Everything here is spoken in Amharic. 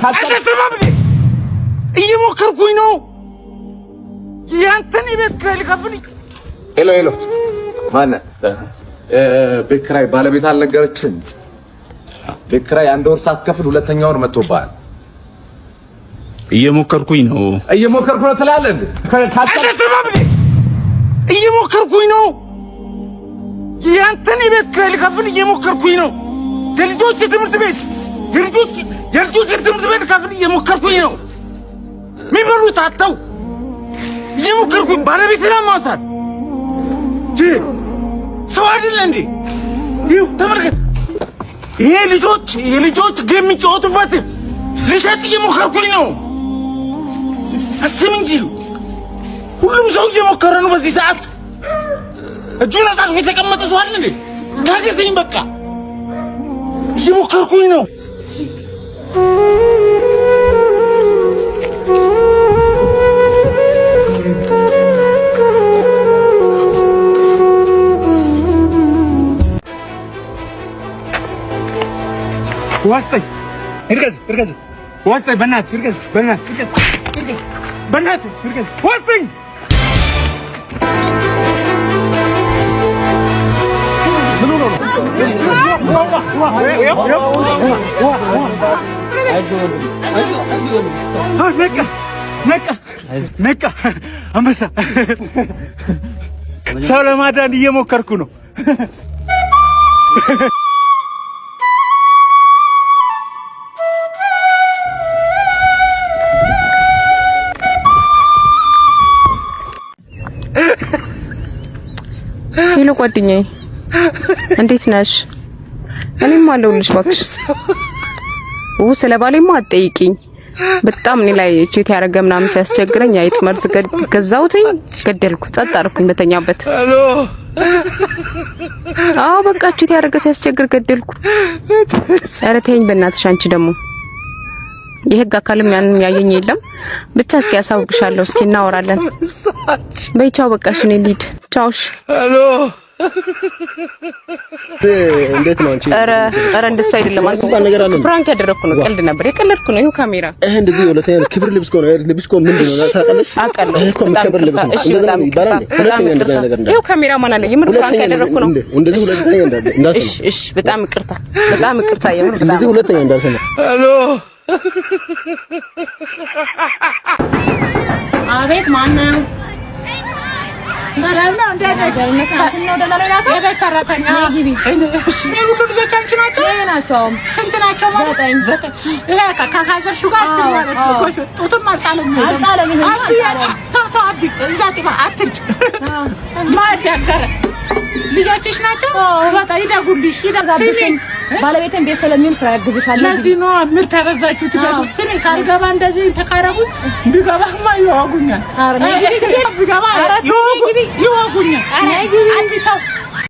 አተሰማምኝ እየሞከርኩኝ ነው ያንተን ቤት ክራይ ልከፍልኝ ሄሎ ማን ቤት ክራይ ባለቤት አልነገረችም ቤት ክራይ አንድ ወር ሳትከፍል ሁለተኛ ወር መጥቶብሃል እየሞከርኩኝ ነው ትላለህ እንዴ አተሰማምኝ እየሞከርኩኝ ነው ያንተን ቤት ክራይ ልከፍል እየሞከርኩኝ ነው የልጆች ትምህርት ቤት የልጆች ትምህርት ቤት ከፍል እየሞከርኩኝ ነው የሚበሉት አጣው እየሞከርኩኝ ባለቤቴን አሟታል ሰው አይደለ እንዴ ይኸው ተመልከት ይሄ የልጆች ጌም የሚጫወቱበት ልሸጥ እየሞከርኩኝ ነው አስብ እንጂ ሁሉም ሰው እየሞከረ ነው በዚህ ሰዓት እጁን አጣጥፎ የተቀመጠ ሰው አይደል እንዴ ታገሰኝ በቃ እየሞከርኩኝ ነው ዋስጠኝ እርገዝ ዋስጠኝ በእናትህ እርገዝ በእናትህ ዋስጠኝ ነቃ አንበሳ ሰው ለማዳን እየሞከርኩ ነው ሄሎ ጓደኛዬ እንዴት ነሽ? እኔም አለሁልሽ እባክሽ። ስለ ባሌማ አትጠይቂኝ። በጣም እኔ ላይ ቼት ያደረገ ምናምን ሲያስቸግረኝ አይጥ መርዝ ገዛሁትኝ፣ ገደልኩ፣ ጸጥ አልኩኝ በተኛበት። አዎ በቃ ቼት ያደረገ ሲያስቸግር ገደልኩ። ኧረ ተይኝ በእናትሽ። አንቺ ደግሞ የህግ አካልም ያንን ያየኝ የለም። ብቻ እስኪ ያሳውቅሻለሁ፣ እስኪ እናወራለን። በይ ቻው፣ በቃ እሺ፣ እኔ ልሂድ። ቻውሽ። እንዴት ነው አንቺ? ኧረ እንደሱ አይደለም። አንተ ፍራንክ ያደረኩ ነው፣ ቀልድ ነበር፣ የቀለድኩ ነው። ይኸው ካሜራ እንደዚህ ሁለተኛ ክብር ልብስ ነው። ልብስ እኮ ምንድን ነው ታውቃለች? አውቃለሁ እኮ ክብር ልብስ ነው። እንደዛ ነው ይባላል። ሁለተኛ እንደዛ ነገር እንዳለ ይኸው ካሜራ ማን አለ? የምር ፍራንክ ያደረኩ ነው። እንደዚህ ሁለተኛ እንዳለ እሺ፣ በጣም ይቅርታ፣ የምር በጣም እንደዚህ ሁለተኛ እንዳለ ሄሎ አቤት ማነው? ሰላም ነው እንደነገ የቤት ሰራተኛ ሁሉ ልጆች አንቺ ናቸው? ስንት ናቸው? 9 ይሄ ከካዘርሹ ጋር አስር ማለት ነው። ጡትም አልጣለም አቢ እዛ ጥባ አትርጭ ማዳገረ ልጆችሽ ናቸው። በቃ ይደጉልሽ ስሚ ባለቤቴን ቤት ስለሚል ስራ ያግዝሻል። ለዚህ ነው ምን ተበዛችሁት? ቤት ውስጥ ስሚ ሳልገባ እንደዚህ ተካረቡ ቢገባማ ይዋጉኛል። ቢገባ ይዋጉኛል። አቢታው